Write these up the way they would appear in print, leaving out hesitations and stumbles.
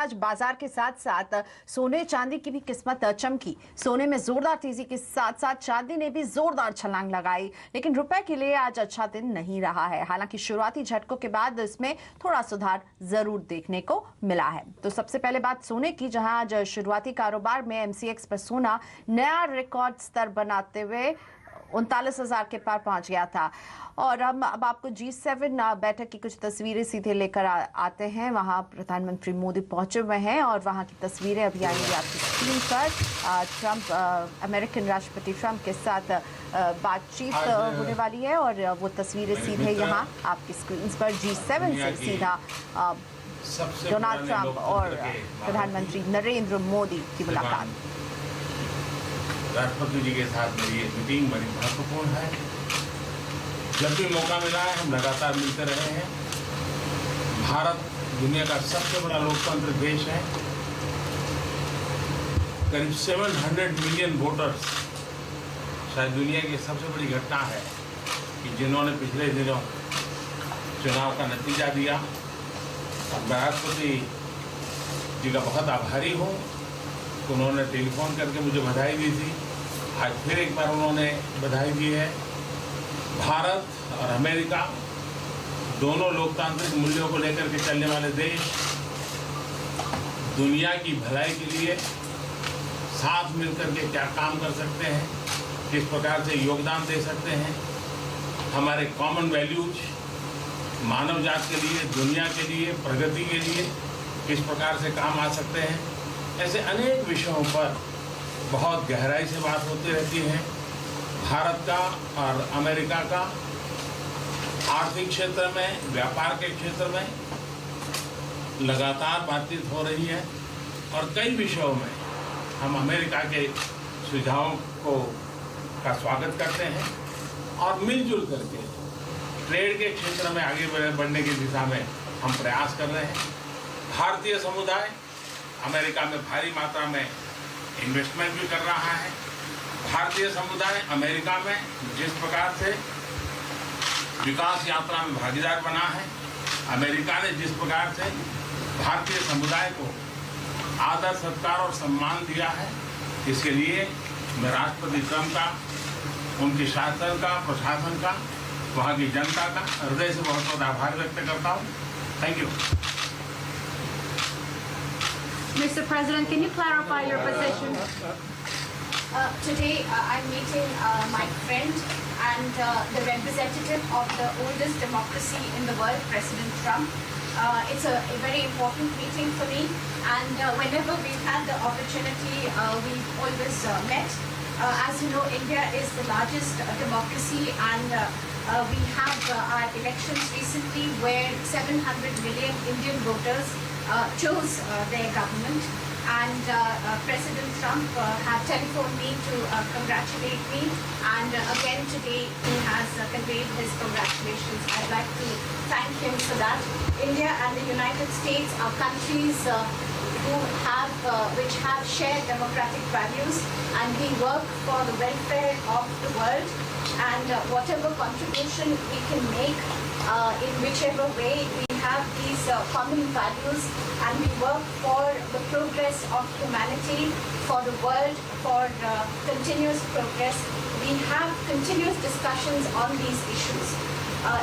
आज बाजार के साथ साथ सोने चांदी की भी किस्मत चमकी। सोने में जोरदार तेजी के साथ साथ चांदी ने भी जोरदार छलांग लगाई, लेकिन रुपए के लिए आज अच्छा दिन नहीं रहा है। हालांकि शुरुआती झटकों के बाद इसमें थोड़ा सुधार जरूर देखने को मिला है। तो सबसे पहले बात सोने की, जहां आज शुरुआती कारोबार में MCX पर सोना नया रिकॉर्ड स्तर बनाते हुए 39,000 के पार पहुंच गया था। और हम अब आपको G7 बैठक की कुछ तस्वीरें सीधे लेकर आते हैं। वहां प्रधानमंत्री मोदी पहुंचे हुए हैं और वहां की तस्वीरें अभी आएंगी आपकी स्क्रीन पर। अमेरिकन राष्ट्रपति ट्रंप के साथ बातचीत होने वाली है और वो तस्वीरें सीधे यहाँ आपकी स्क्रीन पर G7 से सीधा डोनाल्ड ट्रंप और प्रधानमंत्री नरेंद्र मोदी की मुलाकात। राष्ट्रपति जी के साथ मेरी ये मीटिंग बड़ी महत्वपूर्ण है। जब भी मौका मिला है हम लगातार मिलते रहे हैं। भारत दुनिया का सबसे बड़ा लोकतंत्र देश है। करीब 700 मिलियन वोटर्स, शायद दुनिया की सबसे बड़ी घटना है कि जिन्होंने पिछले दिनों चुनाव का नतीजा दिया। और मैं राष्ट्रपति जी का बहुत आभारी हूँ। उन्होंने टेलीफोन करके मुझे बधाई दी थी। आज फिर एक बार उन्होंने बधाई दी है। भारत और अमेरिका दोनों लोकतांत्रिक मूल्यों को लेकर के चलने वाले देश दुनिया की भलाई के लिए साथ मिलकर के क्या काम कर सकते हैं, किस प्रकार से योगदान दे सकते हैं, हमारे कॉमन वैल्यूज मानव जात के लिए, दुनिया के लिए, प्रगति के लिए किस प्रकार से काम आ सकते हैं। ऐसे अनेक विषयों पर बहुत गहराई से बात होती रहती है। भारत का और अमेरिका का आर्थिक क्षेत्र में, व्यापार के क्षेत्र में लगातार बातचीत हो रही है और कई विषयों में हम अमेरिका के सुझावों का स्वागत करते हैं और मिलजुल करके ट्रेड के क्षेत्र में आगे बढ़ने की दिशा में हम प्रयास कर रहे हैं। भारतीय समुदाय अमेरिका में भारी मात्रा में इन्वेस्टमेंट भी कर रहा है। भारतीय समुदाय अमेरिका में जिस प्रकार से विकास यात्रा में भागीदार बना है, अमेरिका ने जिस प्रकार से भारतीय समुदाय को आदर, सत्कार और सम्मान दिया है, इसके लिए मैं राष्ट्रपति ट्रंप का, उनके शासन का, प्रशासन का, वहाँ की जनता का हृदय से बहुत बहुत आभार व्यक्त करता हूँ। Thank you. Mr. President, can you clarify your position? Today, I'm meeting my friend and the representative of the oldest democracy in the world, President Trump. It's a very important meeting for me, and whenever we've had the opportunity, we've always met. As you know, India is the largest democracy, and we have our elections recently where 700 million Indian voters chose their government, and President Trump had telephoned me to congratulate me, and again today he has conveyed his congratulations. I'd like to thank him for that. India and the United States are countries which have shared democratic values, and we work for the welfare of the world, and whatever contribution we can make in whichever way, we have these common values, and we work for the progress of humanity, for the world, for continuous progress. We have continuous discussions on these issues.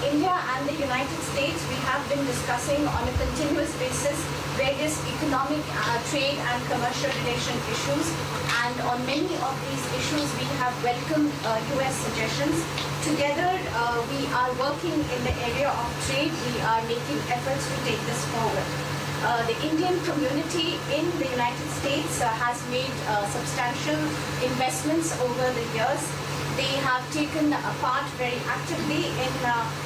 India and the United States, we have been discussing on a continuous basis various economic, trade and commercial relation issues, and on many of these issues we have welcomed US suggestions. Together we are working in the area of trade. We are making efforts to take this forward. The Indian community in the United States has made substantial investments over the years. They have taken part very actively in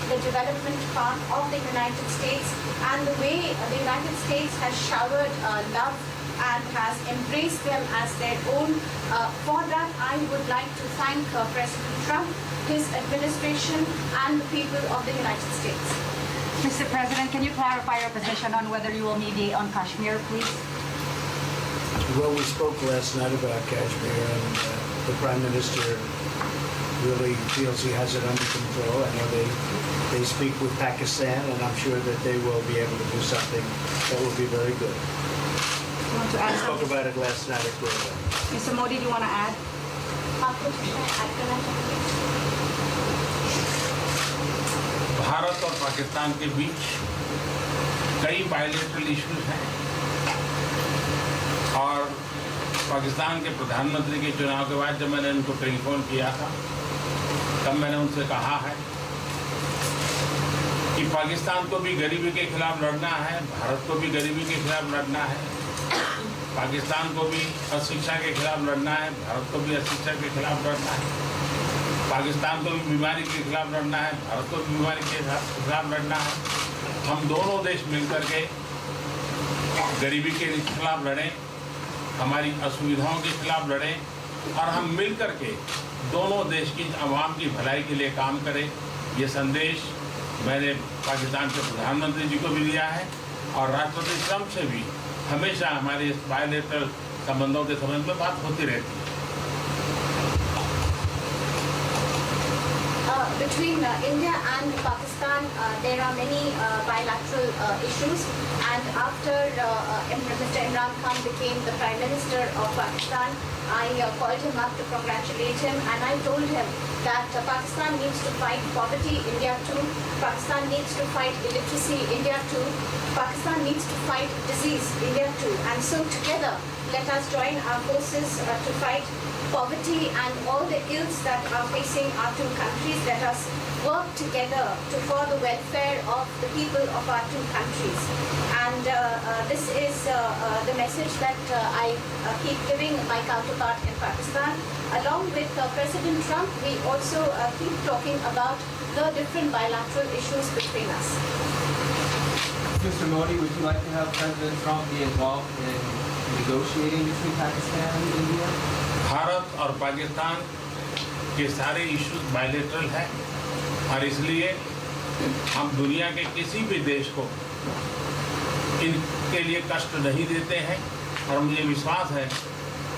the development part of the United States, and the way the United States has showered love and has embraced them as their own. For that, I would like to thank President Trump, his administration, and the people of the United States. Mr. President, can you clarify your position on whether you will mediate on Kashmir, please? Well, we spoke last night about Kashmir, and the Prime Minister really feels he has it under control. I know they speak with Pakistan, and I'm sure that they will be able to do something that will be very good. want to add We spoke something? about it last night at Gorilla. Mr. Modi, do you want to add? आपको कुछ add करना चाहेंगे? भारत और पाकिस्तान के बीच कई bilateral issues हैं और पाकिस्तान के प्रधानमंत्री के चुनाव के बाद जब मैंने उनको टेलीफोन किया था तब मैंने उनसे कहा है कि पाकिस्तान को भी गरीबी के खिलाफ लड़ना है, भारत को भी गरीबी के खिलाफ लड़ना है, पाकिस्तान को भी अशिक्षा के खिलाफ लड़ना है, भारत को भी अशिक्षा के खिलाफ लड़ना है, पाकिस्तान को भी बीमारी के खिलाफ लड़ना है, भारत को भी बीमारी के खिलाफ लड़ना है। हम दोनों देश मिलकर के गरीबी के खिलाफ लड़ें, हमारी असुविधाओं के खिलाफ लड़ें और हम मिलकर के दोनों देश की आवाम की भलाई के लिए काम करें। ये संदेश मैंने पाकिस्तान के प्रधानमंत्री जी को भी दिया है और राष्ट्रपति ट्रंप से भी हमेशा हमारे इस बायलैटरल संबंधों के संबंध में बात होती रहती है। Between India and Pakistan, there are many bilateral issues, and after Mr. Imran Khan became the Prime Minister of Pakistan, I called him up to congratulate him, and I told him that Pakistan needs to fight poverty, India too. Pakistan needs to fight illiteracy, India too. Pakistan needs to fight disease, India too. And so together, let us join our forces to fight poverty and all the ills that are facing our two countries. Let us work together for the welfare of the people of our two countries. And this is the message that I keep giving my counterpart in Pakistan. Along with President Trump, we also keep talking about the different bilateral issues between us. Mr. Modi, would you like to have President Trump be involved in negotiating between Pakistan and India? Bharat और पाकिस्तान के सारे issues bilateral हैं और इसलिए हम दुनिया के किसी भी देश को इनके लिए कष्ट नहीं देते हैं और मुझे विश्वास है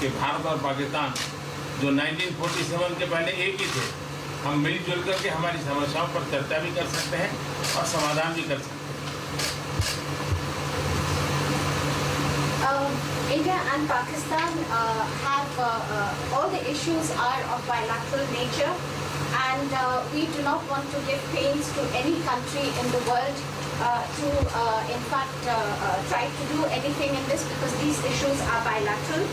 कि भारत और पाकिस्तान जो 1947 के पहले एक ही थे, हम मिलजुल करके हमारी समस्याओं पर चर्चा भी कर सकते हैं और समाधान भी कर सकते हैं। India and Pakistan have all the issues are of bilateral nature, and we do not want to give pains to any country in the world to in fact try to do anything in this, because these issues are bilateral.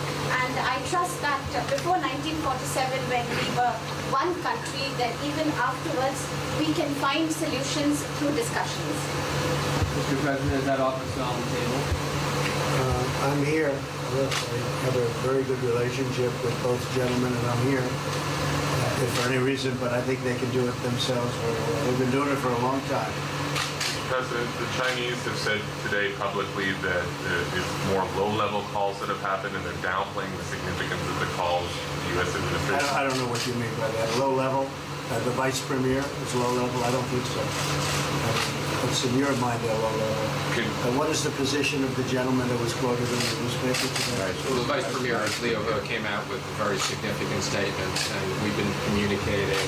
And I trust that before 1947, when we were one country, then even afterwards we can find solutions through discussions. Mr. President, is that offer still on the table? I'm here. Look, I have a very good relationship with both gentlemen, and I'm here if for any reason, but I think they can do it themselves very well. They've been doing it for a long time. President, the Chinese have said today publicly that it's more low-level calls that have happened, and they're downplaying the significance of the calls of the U.S. administration. I don't know what you mean by that. Low level? The vice premier is low level? I don't think so. What's in your mind, low level? What is the position of the gentleman that was quoted in the newspaper today? Well, the Vice Premier, Leo Ho, came out with a very significant statement, and we've been communicating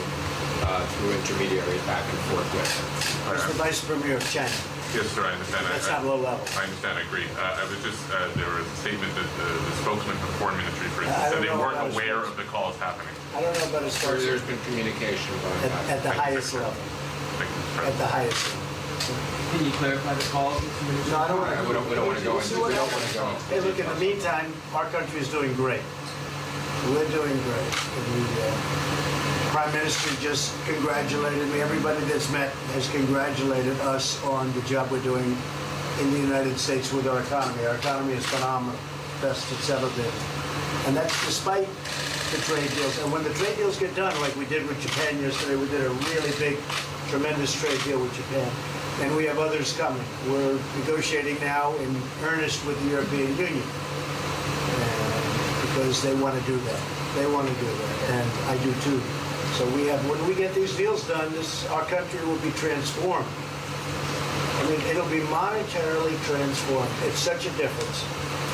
through intermediaries back and forth with him. It's the vice premier of China. Yes, sir, I understand. That's not low level. I understand, I agree. I was just, there was a statement that the spokesman for the Foreign Ministry, for I instance, said don't they know weren't about his aware of the calls happening. I don't know about his Or first there's been communication going back. at the highest level. Thank you, Mr. At the President. highest level. Can you clarify the calls, Mr. Minister? No, I don't want We don't want to go into. We don't want to go into. Hey, look, in the meantime, our country is doing great. We're doing great. The Prime Minister just congratulated me. Everybody that's met has congratulated us on the job we're doing in the United States with our economy. Our economy is phenomenal, best it's ever been. And that's despite the trade deals. And when the trade deals get done, like we did with Japan yesterday, we did a really big, tremendous trade deal with Japan. And we have others coming. We're negotiating now in earnest with the European Union because they want to do that. They want to do that, and I do too. So we have, when we get these deals done, our country will be transformed. I mean, it'll be monetarily transformed. It's such a difference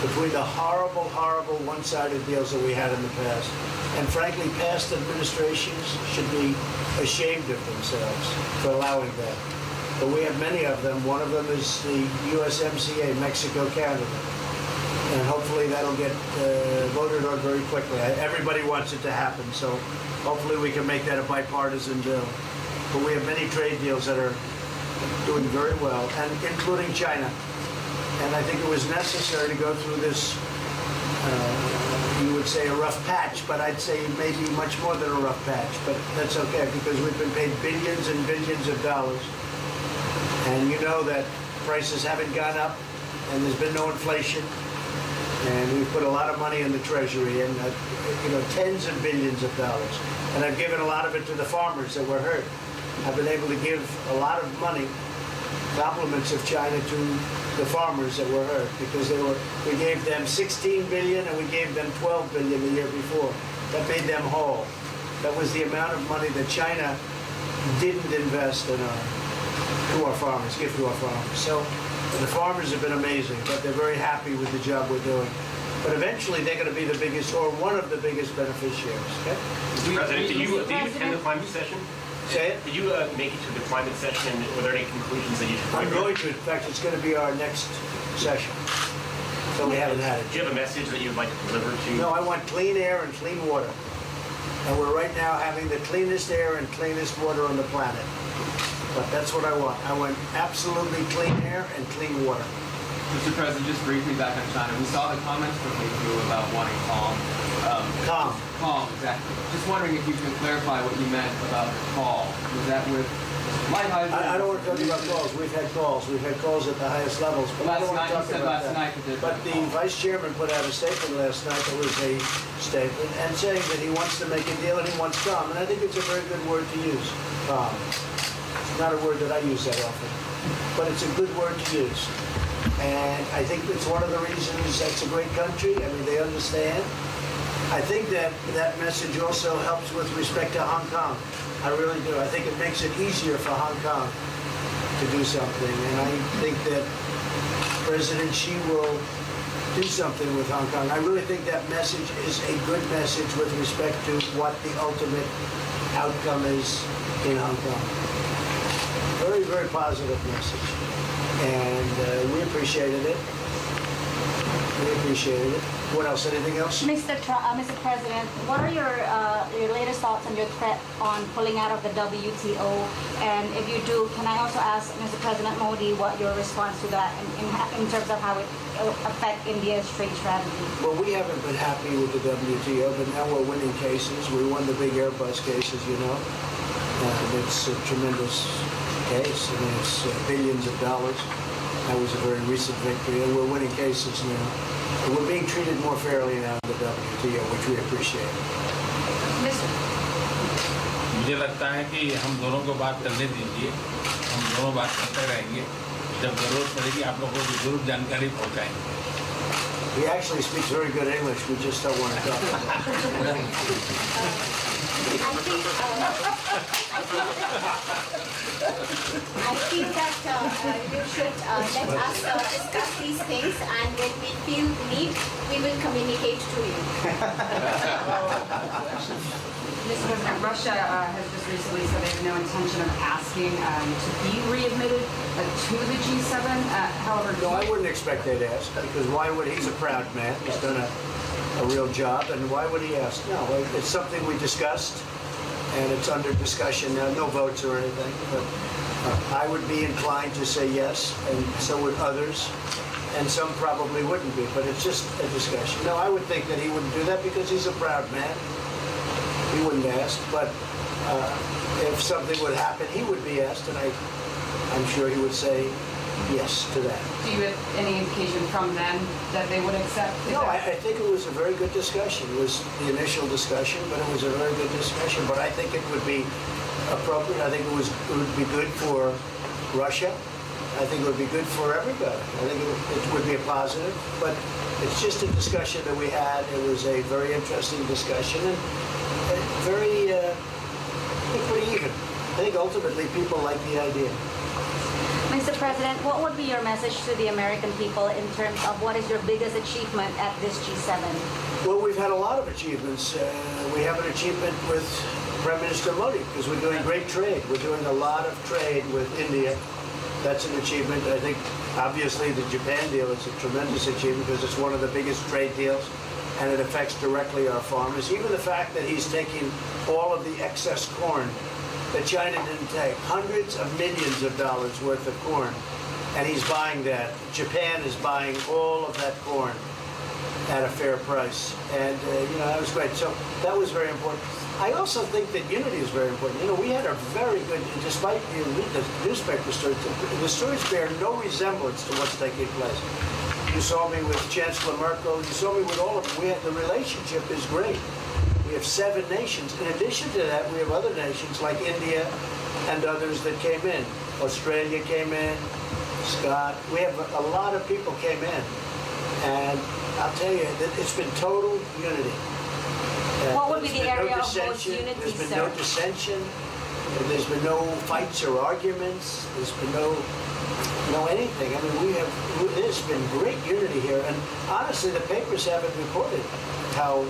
between the horrible, horrible one-sided deals that we had in the past. And frankly, past administrations should be ashamed of themselves for allowing that. But we have many of them. One of them is the USMCA, Mexico, Canada. And hopefully hopefully that'll get voted on very quickly. Everybody wants it to happen, so hopefully we can make that a bipartisan bill. But we have many trade deals that are doing very well, and including China. And I think it was necessary to go through this, you would say a rough patch, but I'd say maybe much more than a rough patch. But that's okay, because we've been paid billions and billions of dollars. And you know that prices haven't gone up, and there's been no inflation. And we've put a lot of money in the Treasury, and tens of billions of dollars. And I've given a lot of it to the farmers that were hurt. I've been able to give a lot of money, compliments of China, to the farmers that were hurt, because we gave them 16 billion and we gave them 12 billion the year before. That made them whole. That was the amount of money that China didn't invest in to our farmers, give to our farmers. So the farmers have been amazing, but they're very happy with the job we're doing. But eventually they're going to be the biggest, or one of the biggest beneficiaries. Okay? Mr. President, did you attend the climate session? Say it? Did you make it to the climate session? Were there any conclusions that you took? I'm going to. In fact, it's going to be our next session. So we haven't had it. Do you have a message that you'd like to deliver to? No, I want clean air and clean water. And we're right now having the cleanest air and cleanest water on the planet. But that's what I want. I want absolutely clean air and clean water. Mr. President, just briefly back on China, we saw the comments from you about wanting calm. Calm. Calm, exactly. Just wondering if you could clarify what you meant about call. Was that with light hydrogen? I don't want to talk about calls. We've had calls. We've had calls at the highest levels. But I don't want to talk about that. But the Vice Chairman put out a statement last night that was a statement, and saying that he wants to make a deal and he wants calm. And I think it's a very good word to use, calm. It's not a word that I use that often, but it's a good word to use. And I think it's one of the reasons that's a great country. I mean, they understand. I think that that message also helps with respect to Hong Kong. I really do. I think it makes it easier for Hong Kong to do something. And I think that President Xi will do something with Hong Kong. I really think that message is a good message with respect to what the ultimate outcome is in Hong Kong. Very, very positive message. And we appreciated it. We appreciated it. What else? Anything else? Mr. President, what are your latest thoughts on your threat on pulling out of the WTO? And if you do, can I also ask Mr. President Modi what your response to that in terms of how it will affect India's trade strategy? Well, we haven't been happy with the WTO, but now we're winning cases. We won the big Airbus cases, you know. And it's a tremendous case. I mean, it's billions of dollars. That was a very recent victory, and we're winning cases now. And we're being treated more fairly now in the WTO, which we appreciate. मुझे लगता है कि हम दोनों को बात करने दीजिए, हम दोनों बात करते रहेंगे, जब जरूरत पड़ेगी आप लोगों को जरूर जानकारी पहुंचाएंगे. He actually speaks very good English, we just don't want to talk about it. I feel that you should let us discuss these things, and when we feel the need, we will communicate to you. Mr. President, Russia has just recently said they have no intention of asking to be readmitted to the G7. However, No, I wouldn't expect they'd ask, because why would he's a proud man, he's done a real job, and why would he ask? No, it's something we discussed, and it's under discussion now, no votes or anything, but I would be inclined to say yes, and so would others, and some probably wouldn't be, but it's just a discussion. No, I would think that he wouldn't do that because he's a proud man. He wouldn't ask, but if something would happen, he would be asked, and I'm sure he would say yes to that. do you have any indication from them that they would accept? No, I think it was a very good discussion. It was the initial discussion, but it was a very good discussion. But I think it would be appropriate. I think it would be good for Russia. I think it would be good for everybody. I think it would be a positive. But it's just a discussion that we had. It was a very interesting discussion and very, pretty even. I think ultimately people like the idea. Mr. President, what would be your message to the American people in terms of what is your biggest achievement at this G7? Well, we've had a lot of achievements. We have an achievement with Prime Minister Modi because we're doing great trade. We're doing a lot of trade with India. That's an achievement. I think Obviously, the Japan deal is a tremendous achievement because it's one of the biggest trade deals, and it affects directly our farmers. Even the fact that he's taking all of the excess corn that China didn't take, hundreds of millions of dollars worth of corn, and he's buying that. Japan is buying all of that corn at a fair price, and that was great. So that was very important. I also think that unity is very important. We had a very good, despite you read the newspaper stories, the stories bear no resemblance to what's taking place. You saw me with Chancellor Merkel. You saw me with all of them. The relationship is great. We have 7 nations. In addition to that, we have other nations like India and others that came in. Australia came in, Scott. We have a lot of people came in. And I'll tell you, it's been total unity. What would be the area of most unity, There's been sir? no dissension. There's been no fights or arguments. There's been no anything. I mean, there's been great unity here. And honestly, the papers haven't reported how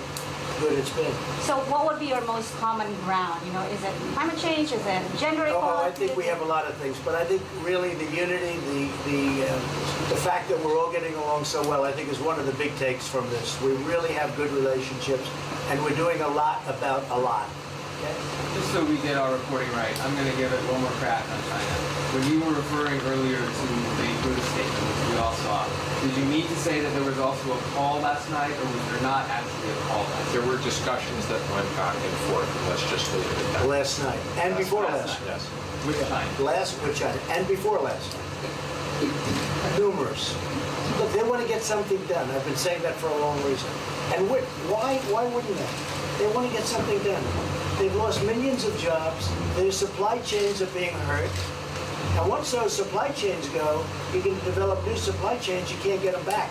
good it's been. So what would be your most common ground? Is it climate change? Is it gender equality? I think we have a lot of things, but I think really the unity, the fact that we're all getting along so well, I think is one of the big takes from this. We really have good relationships, and we're doing a lot about a lot. Okay? Just so we get our reporting right, I'm going to give it one more crack on China. When you were referring earlier to the Buddha statement, which we all saw, did you mean to say that there was also a call last night, or was there not actually a call last night? There were discussions that went back and forth, and let's just leave it at that. Last night, and before last night. Yes. Which time? Which night, and before last night. Numerous. Look, they want to get something done. I've been saying that for a long reason. And why wouldn't they? They want to get something done. They've lost millions of jobs. Their supply chains are being hurt. And once those supply chains go, you can develop new supply chains. You can't get them back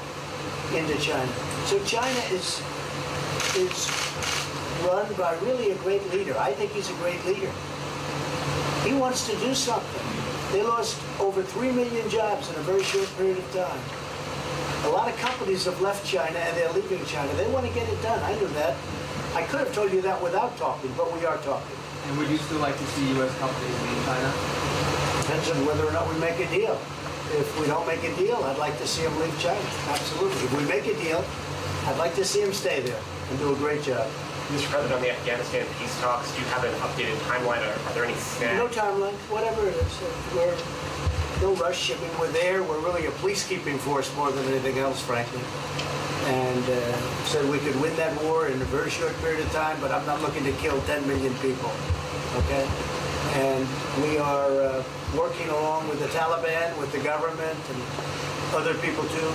into China. So China is run by really a great leader. I think he's a great leader. He wants to do something. They lost over 3 million jobs in a very short period of time. A lot of companies have left China and they're leaving China. They want to get it done. I knew that. I could have told you that without talking, but we are talking. And would you still like to see U.S. companies leave China? Depends on whether or not we make a deal. If we don't make a deal, I'd like to see them leave China. Absolutely. If we make a deal, I'd like to see them stay there and do a great job. Mr. President, on the Afghanistan peace talks, do you have an updated timeline? Are there any snags? No timeline, whatever it is. We're no rush. I mean, we're there. We're really a peacekeeping force more than anything else, frankly. And said we could win that war in a very short period of time, but I'm not looking to kill 10 million people, okay? And we are working along with the Taliban, with the government, and other people too,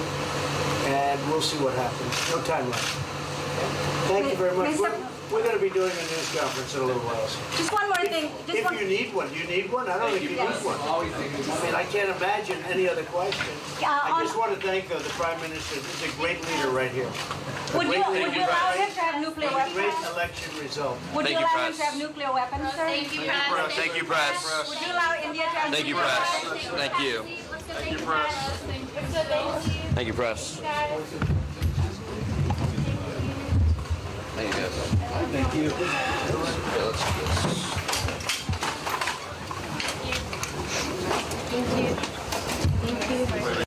and we'll see what happens. No timeline. Thank you very much. We're going to be doing a news conference in a little while. Just one more thing. If you need one, do you need one? I don't think you need one. I mean, I can't imagine any other question. I just want to thank the Prime Minister. He's a great leader right here. Would you allow him to have nuclear weapons? Great election result. Would you allow him to have nuclear weapons, sir? Thank you, Press. Thank you, Press. Would you allow India to have Thank you, nuclear Press. weapons? Thank you. Thank you, Press. Thank you, Press. Thank you, guys. Thank you. Okay, let's do this. Thank you. Thank you.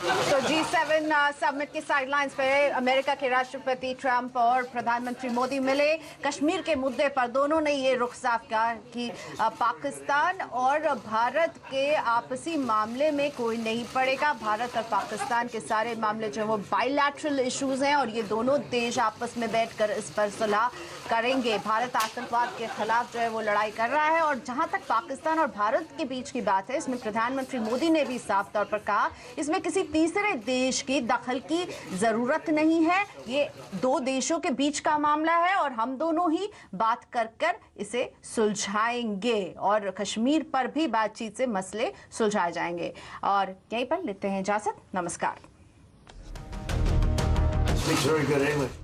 तो G7 summit के sidelines पे America के राष्ट्रपति Trump और प्रधानमंत्री मोदी मिले। कश्मीर के मुद्दे पर दोनों ने ये रुख साफ किया कि पाकिस्तान और भारत के आपसी मामले में कोई नहीं पड़ेगा। भारत और पाकिस्तान के सारे मामले जो वो बायलैटरल इश्यूज हैं और ये दोनों देश आपस में बैठकर इस पर सुलह करेंगे। भारत आतंकवाद के खिलाफ जो है वो लड़ाई कर रहा है और जहां तक पाकिस्तान और भारत के बीच की बात है, इसमें प्रधानमंत्री मोदी ने भी साफ तौर पर कहा इसमें किसी तीसरे देश की दखल की जरूरत नहीं है। ये दो देशों के बीच का मामला है और हम दोनों ही बात कर इसे सुलझाएंगे और कश्मीर पर भी बातचीत से मसले सुलझाए जाएंगे। और यहीं पर लेते हैं इजाजत। नमस्कार। Speaks very good English.